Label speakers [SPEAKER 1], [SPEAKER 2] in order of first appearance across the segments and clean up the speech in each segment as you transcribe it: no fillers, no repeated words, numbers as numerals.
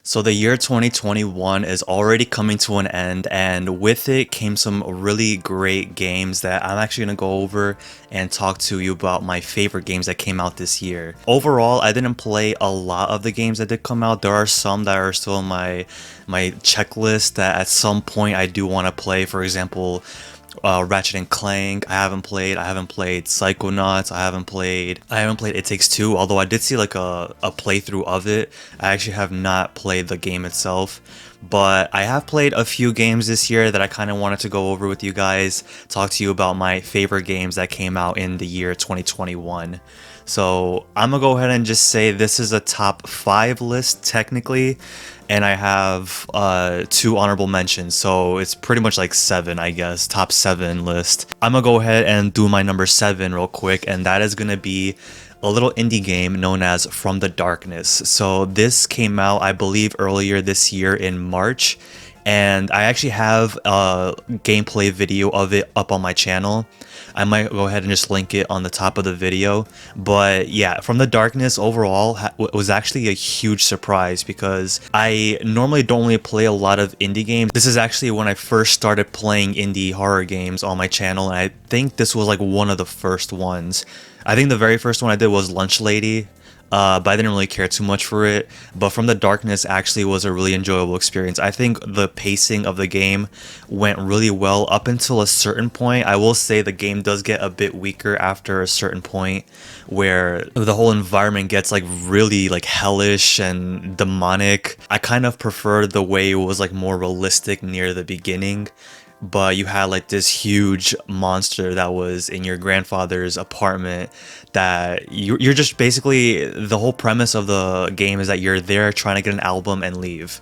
[SPEAKER 1] So the year 2021 is already coming to an end, and with it came some really great games that I'm actually going to go over and talk to you about my favorite games that came out this year. Overall, I didn't play a lot of the games that did come out. There are some that are still in my checklist that at some point I do want to play. For example, Ratchet and Clank. I haven't played. I haven't played Psychonauts. I haven't played It Takes Two. Although I did see like a playthrough of it. I actually have not played the game itself. But I have played a few games this year that I kind of wanted to go over with you guys. Talk to you about my favorite games that came out in the year 2021. So I'm gonna go ahead and just say this is a top 5 list technically, and I have 2 honorable mentions, so it's pretty much like 7, I guess, top 7 list. I'm gonna go ahead and do my number 7 real quick, and that is gonna be a little indie game known as From the Darkness. So this came out, I believe, earlier this year in March, and I actually have a gameplay video of it up on my channel. I might go ahead and just link it on the top of the video. But yeah, From the Darkness overall was actually a huge surprise because I normally don't really play a lot of indie games. This is actually when I first started playing indie horror games on my channel, and I think this was like one of the first ones. I think the very first one I did was Lunch Lady. But I didn't really care too much for it. But From the Darkness actually was a really enjoyable experience. I think the pacing of the game went really well up until a certain point. I will say the game does get a bit weaker after a certain point where the whole environment gets like really like hellish and demonic. I kind of preferred the way it was like more realistic near the beginning. But you had like this huge monster that was in your grandfather's apartment that you're just basically, the whole premise of the game is that you're there trying to get an album and leave,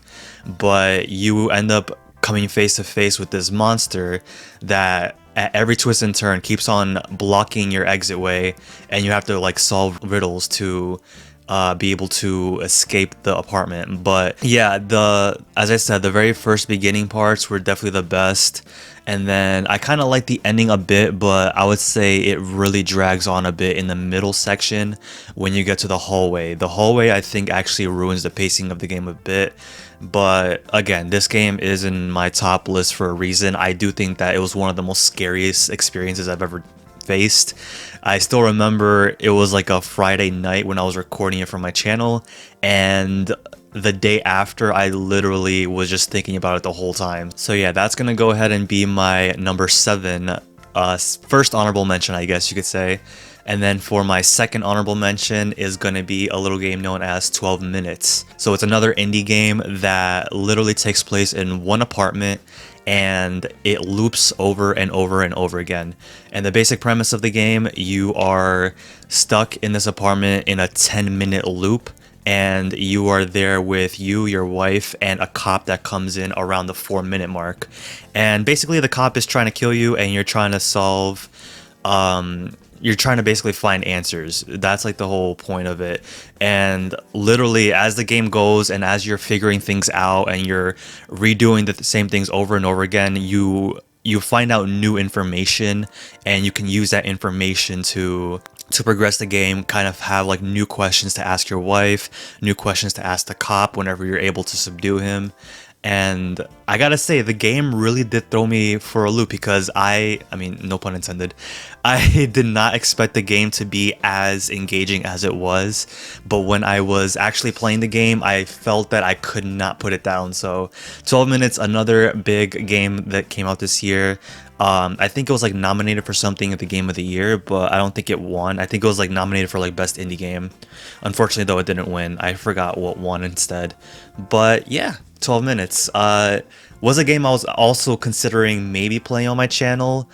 [SPEAKER 1] but you end up coming face to face with this monster that at every twist and turn keeps on blocking your exit way, and you have to like solve riddles to be able to escape the apartment. But yeah, as I said, the very first beginning parts were definitely the best, and then I kind of like the ending a bit, but I would say it really drags on a bit in the middle section when you get to the hallway. The hallway, I think, actually ruins the pacing of the game a bit. But again, this game is in my top list for a reason. I do think that it was one of the most scariest experiences I've ever faced. I still remember it was like a Friday night when I was recording it for my channel, and the day after I literally was just thinking about it the whole time. So yeah, that's gonna go ahead and be my number 7 first honorable mention, I guess you could say. And then for my second honorable mention is going to be a little game known as 12 Minutes. So it's another indie game that literally takes place in one apartment, and it loops over and over and over again. And the basic premise of the game, you are stuck in this apartment in a 10-minute loop, and you are there with you, your wife, and a cop that comes in around the 4-minute mark. And basically the cop is trying to kill you, and you're trying to solve you're trying to basically find answers. That's like the whole point of it. And literally as the game goes and as you're figuring things out and you're redoing the same things over and over again, you find out new information, and you can use that information to progress the game, kind of have like new questions to ask your wife, new questions to ask the cop whenever you're able to subdue him. And I gotta say, the game really did throw me for a loop because I mean, no pun intended, I did not expect the game to be as engaging as it was. But when I was actually playing the game, I felt that I could not put it down. So 12 Minutes, another big game that came out this year. I think it was like nominated for something at the Game of the Year, but I don't think it won. I think it was like nominated for like Best Indie Game. Unfortunately though, it didn't win. I forgot what won instead. But yeah, 12 Minutes was a game I was also considering maybe playing on my channel,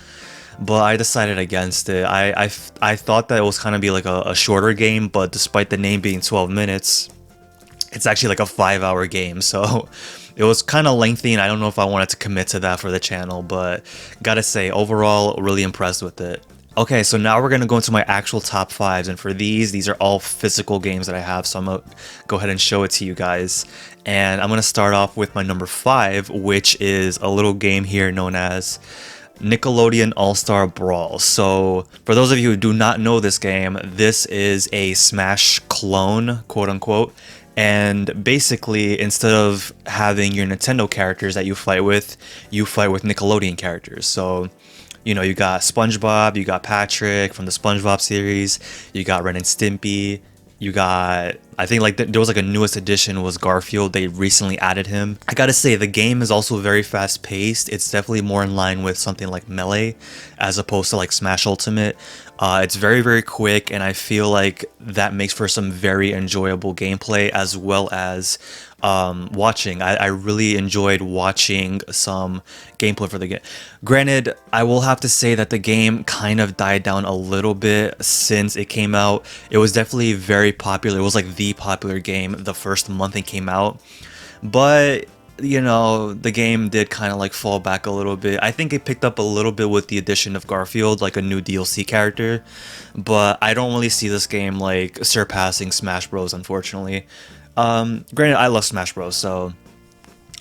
[SPEAKER 1] but I decided against it. I thought that it was kind of be like a shorter game, but despite the name being 12 minutes, it's actually like a 5-hour game, so it was kind of lengthy, and I don't know if I wanted to commit to that for the channel, but gotta say, overall, really impressed with it. Okay, so now we're gonna go into my actual top 5s, and for these are all physical games that I have, so I'm gonna go ahead and show it to you guys. And I'm gonna start off with my number 5, which is a little game here known as Nickelodeon All-Star Brawl. So for those of you who do not know this game, this is a Smash clone, quote unquote, And basically, instead of having your Nintendo characters that you fight with Nickelodeon characters. So, you know, you got SpongeBob, you got Patrick from the SpongeBob series, you got Ren and Stimpy, you got, I think like there was like a newest addition was Garfield. They recently added him. I gotta say the game is also very fast paced. It's definitely more in line with something like Melee as opposed to like Smash Ultimate. It's very, very quick, and I feel like that makes for some very enjoyable gameplay as well as watching. I really enjoyed watching some gameplay for the game. Granted, I will have to say that the game kind of died down a little bit since it came out. It was definitely very popular. It was like the popular game the first month it came out. But you know, the game did kind of like fall back a little bit. I think it picked up a little bit with the addition of Garfield, like a new DLC character, but I don't really see this game like surpassing Smash Bros, unfortunately. Granted, I love Smash Bros, so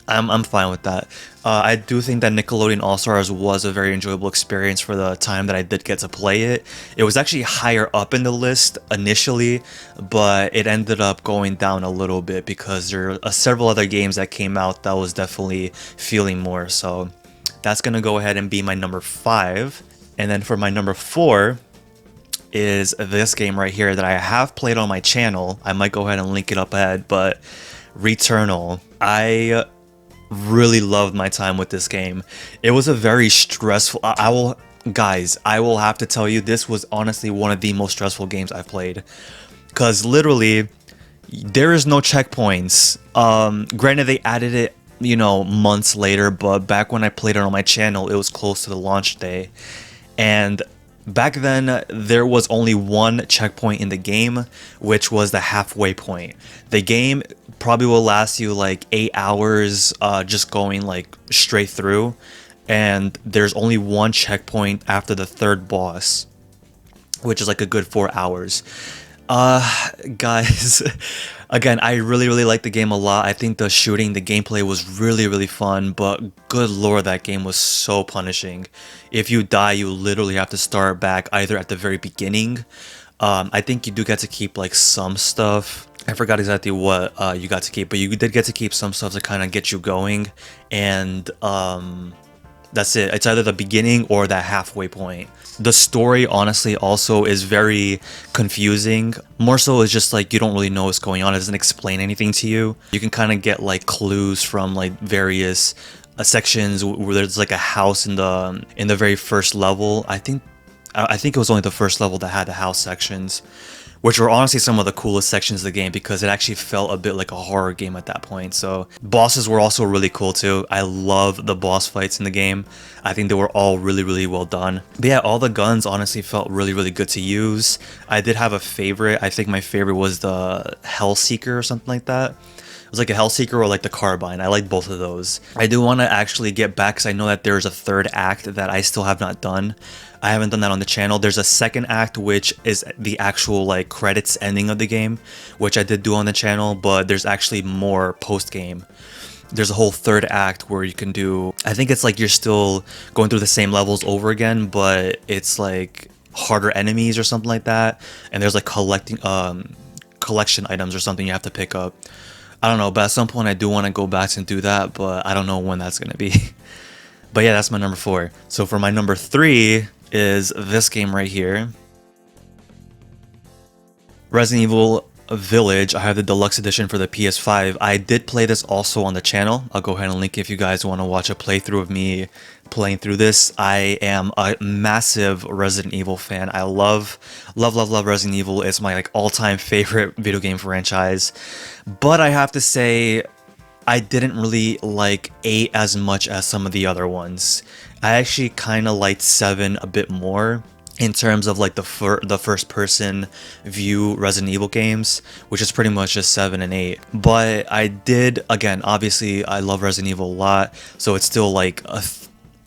[SPEAKER 1] I'm fine with that. I do think that Nickelodeon All-Stars was a very enjoyable experience for the time that I did get to play it. It was actually higher up in the list initially, but it ended up going down a little bit because there are several other games that came out that was definitely feeling more. So that's gonna go ahead and be my number 5. And then for my number 4 is this game right here that I have played on my channel. I might go ahead and link it up ahead, but Returnal. I really loved my time with this game. It was a very stressful, I will have to tell you, this was honestly one of the most stressful games I've played, because literally there is no checkpoints. Granted, they added it, you know, months later, but back when I played it on my channel, it was close to the launch day, and back then, there was only one checkpoint in the game, which was the halfway point. The game probably will last you like 8 hours just going like straight through, and there's only one checkpoint after the third boss, which is like a good 4 hours. Guys, again, I really like the game a lot. I think the shooting, the gameplay was really fun, but good lord, that game was so punishing. If you die, you literally have to start back either at the very beginning. I think you do get to keep like some stuff. I forgot exactly what you got to keep, but you did get to keep some stuff to kind of get you going, and that's it. It's either the beginning or that halfway point. The story honestly also is very confusing. More so it's just like you don't really know what's going on. It doesn't explain anything to you. You can kind of get like clues from like various sections where there's like a house in the very first level. I think it was only the first level that had the house sections, which were honestly some of the coolest sections of the game because it actually felt a bit like a horror game at that point. So bosses were also really cool too. I love the boss fights in the game. I think they were all really well done. But yeah, all the guns honestly felt really good to use. I did have a favorite. I think my favorite was the Hellseeker or something like that. It was like a Hellseeker or like the Carbine. I like both of those. I do want to actually get back because I know that there's a third act that I still have not done. I haven't done that on the channel. There's a second act, which is the actual like credits ending of the game, which I did do on the channel, but there's actually more post game. There's a whole third act where you can do, I think it's like you're still going through the same levels over again, but it's like harder enemies or something like that. And there's like collection items or something you have to pick up. I don't know, but at some point I do want to go back and do that, but I don't know when that's going to be. But yeah, that's my number 4. So for my number 3 is this game right here. Resident Evil Village. I have the deluxe edition for the PS5. I did play this also on the channel. I'll go ahead and link it if you guys want to watch a playthrough of me playing through this. I am a massive Resident Evil fan. I love Resident Evil. It's my like all-time favorite video game franchise. But I have to say, I didn't really like 8 as much as some of the other ones. I actually kind of liked 7 a bit more in terms of like the first person view Resident Evil games, which is pretty much just 7 and 8. But I did, again, obviously I love Resident Evil a lot, so it's still like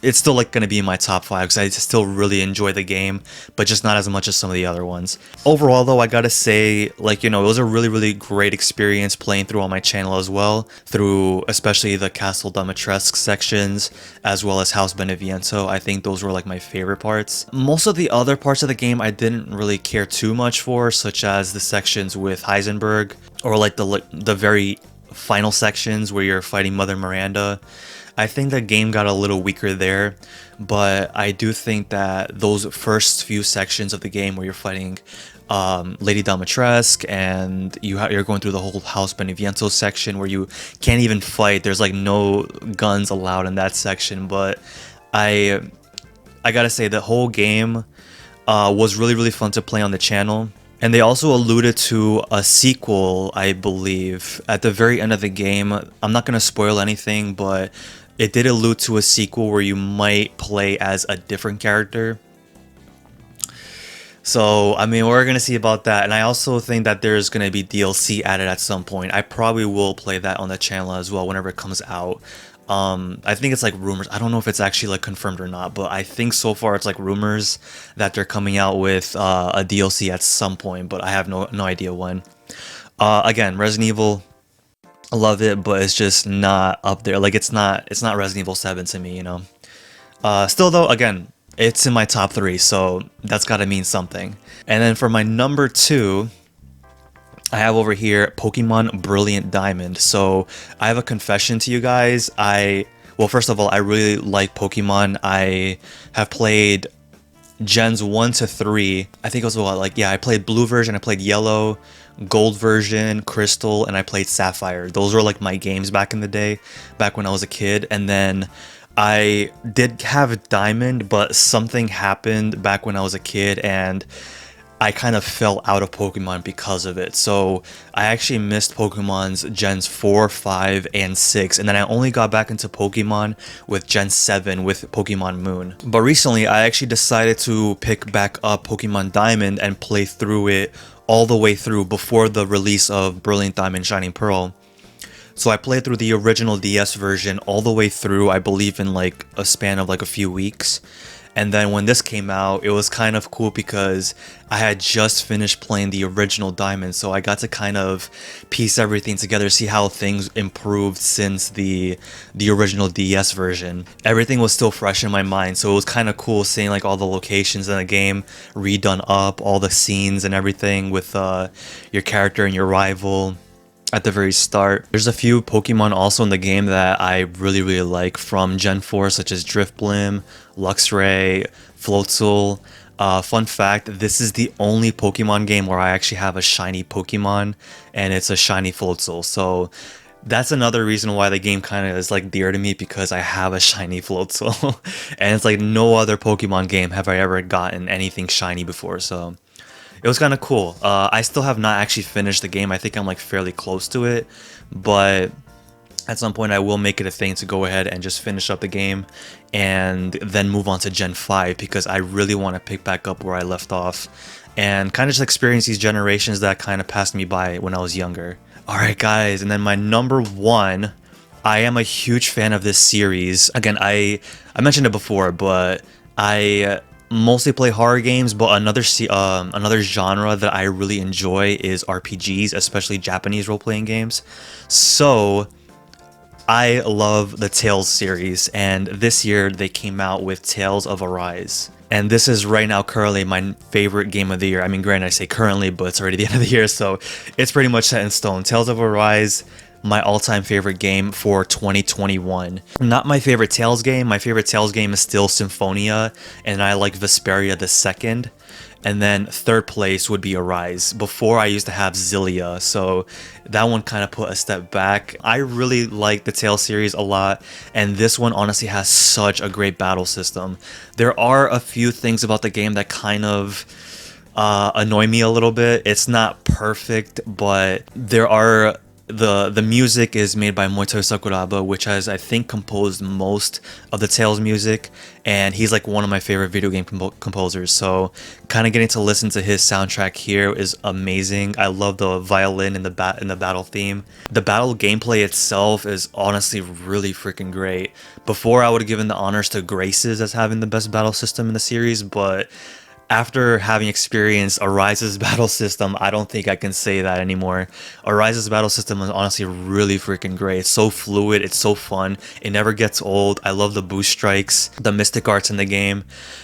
[SPEAKER 1] it's still like going to be in my top 5 because I still really enjoy the game, but just not as much as some of the other ones. Overall though, I gotta say, like, you know, it was a really great experience playing through on my channel as well, through especially the Castle Dimitrescu sections as well as House Beneviento. I think those were like my favorite parts. Most of the other parts of the game I didn't really care too much for, such as the sections with Heisenberg, or like the very final sections where you're fighting Mother Miranda. I think the game got a little weaker there, but I do think that those first few sections of the game where you're fighting Lady Dimitrescu and you're going through the whole House Beneviento section where you can't even fight. There's like no guns allowed in that section, but I gotta say the whole game was really fun to play on the channel. And they also alluded to a sequel, I believe, at the very end of the game. I'm not going to spoil anything, but it did allude to a sequel where you might play as a different character. So, I mean, we're going to see about that. And I also think that there's going to be DLC added at some point. I probably will play that on the channel as well whenever it comes out. I think it's like rumors. I don't know if it's actually like confirmed or not, but I think so far it's like rumors that they're coming out with a DLC at some point, but I have no idea when. Again, Resident Evil, I love it, but it's just not up there. Like it's not Resident Evil 7 to me, you know. Still though, again, it's in my top 3, so that's got to mean something. And then for my number 2, I have over here Pokemon Brilliant Diamond. So I have a confession to you guys. Well, first of all, I really like Pokemon. I have played Gens 1 to 3. I think it was I played Blue version, I played Yellow, Gold version, Crystal, and I played Sapphire. Those were like my games back in the day, back when I was a kid. And then I did have Diamond, but something happened back when I was a kid, and I kind of fell out of Pokemon because of it. So I actually missed Pokemon's Gens 4, 5, and 6. And then I only got back into Pokemon with Gen 7 with Pokemon Moon. But recently I actually decided to pick back up Pokemon Diamond and play through it all the way through before the release of Brilliant Diamond Shining Pearl. So I played through the original DS version all the way through, I believe in like a span of like a few weeks. And then when this came out, it was kind of cool because I had just finished playing the original Diamond, so I got to kind of piece everything together, see how things improved since the original DS version. Everything was still fresh in my mind, so it was kind of cool seeing like all the locations in the game redone up, all the scenes and everything with your character and your rival at the very start. There's a few Pokemon also in the game that I really like from Gen 4, such as Drifblim, Luxray, Floatzel. Fun fact, this is the only Pokemon game where I actually have a shiny Pokemon, and it's a shiny Floatzel. So that's another reason why the game kind of is like dear to me, because I have a shiny Floatzel. And it's like no other Pokemon game have I ever gotten anything shiny before, so it was kind of cool. I still have not actually finished the game. I think I'm like fairly close to it, but at some point I will make it a thing to go ahead and just finish up the game and then move on to Gen 5, because I really want to pick back up where I left off and kind of just experience these generations that kind of passed me by when I was younger. Alright guys, and then my number 1, I am a huge fan of this series. Again, I mentioned it before, but I mostly play horror games, but another genre that I really enjoy is RPGs, especially Japanese role-playing games. So I love the Tales series, and this year they came out with Tales of Arise. And this is right now currently my favorite game of the year. I mean, granted, I say currently, but it's already the end of the year, so it's pretty much set in stone. Tales of Arise, my all-time favorite game for 2021. Not my favorite Tales game. My favorite Tales game is still Symphonia, and I like Vesperia the second. And then third place would be Arise. Before I used to have Xillia, so that one kind of put a step back. I really like the Tales series a lot, and this one honestly has such a great battle system. There are a few things about the game that kind of annoy me a little bit. It's not perfect, but there are The music is made by Moitoy Sakuraba, which has, I think, composed most of the Tales music, and he's like one of my favorite video game composers. So kind of getting to listen to his soundtrack here is amazing. I love the violin in the battle theme. The battle gameplay itself is honestly really freaking great. Before, I would have given the honors to Graces as having the best battle system in the series, but after having experienced Arise's battle system, I don't think I can say that anymore. Arise's battle system is honestly really freaking great. It's so fluid, it's so fun, it never gets old. I love the boost strikes, the mystic arts in the game,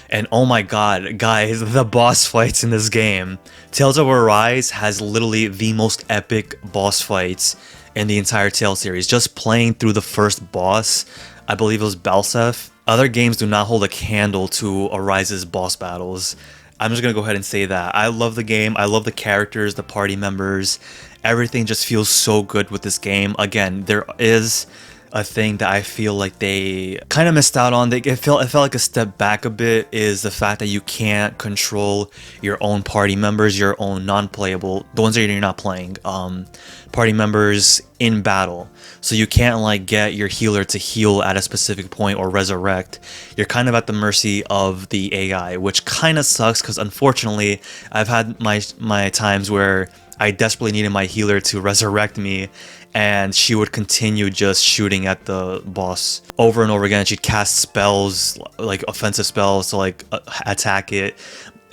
[SPEAKER 1] and oh my god, guys, the boss fights in this game. Tales of Arise has literally the most epic boss fights in the entire Tales series. Just playing through the first boss, I believe it was Balsef. Other games do not hold a candle to Arise's boss battles. I'm just gonna go ahead and say that. I love the game, I love the characters, the party members. Everything just feels so good with this game. Again, there is a thing that I feel like they kind of missed out on. It felt like a step back a bit, is the fact that you can't control your own party members, your own non-playable, the ones that you're not playing, party members in battle. So you can't like get your healer to heal at a specific point or resurrect. You're kind of at the mercy of the AI, which kind of sucks because unfortunately I've had my times where I desperately needed my healer to resurrect me, and she would continue just shooting at the boss over and over again. She'd cast spells, like offensive spells, to like attack it,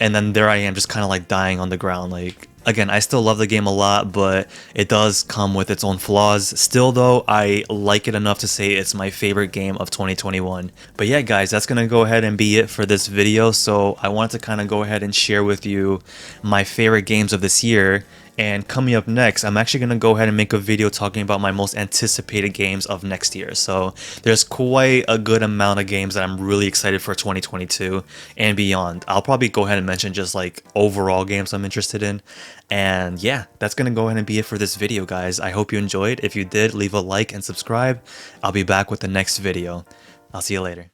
[SPEAKER 1] and then there I am just kind of like dying on the ground. Like, again, I still love the game a lot, but it does come with its own flaws. Still though, I like it enough to say it's my favorite game of 2021. But yeah guys, that's gonna go ahead and be it for this video. So I wanted to kind of go ahead and share with you my favorite games of this year. And coming up next, I'm actually going to go ahead and make a video talking about my most anticipated games of next year. So there's quite a good amount of games that I'm really excited for 2022 and beyond. I'll probably go ahead and mention just like overall games I'm interested in. And yeah, that's going to go ahead and be it for this video, guys. I hope you enjoyed. If you did, leave a like and subscribe. I'll be back with the next video. I'll see you later.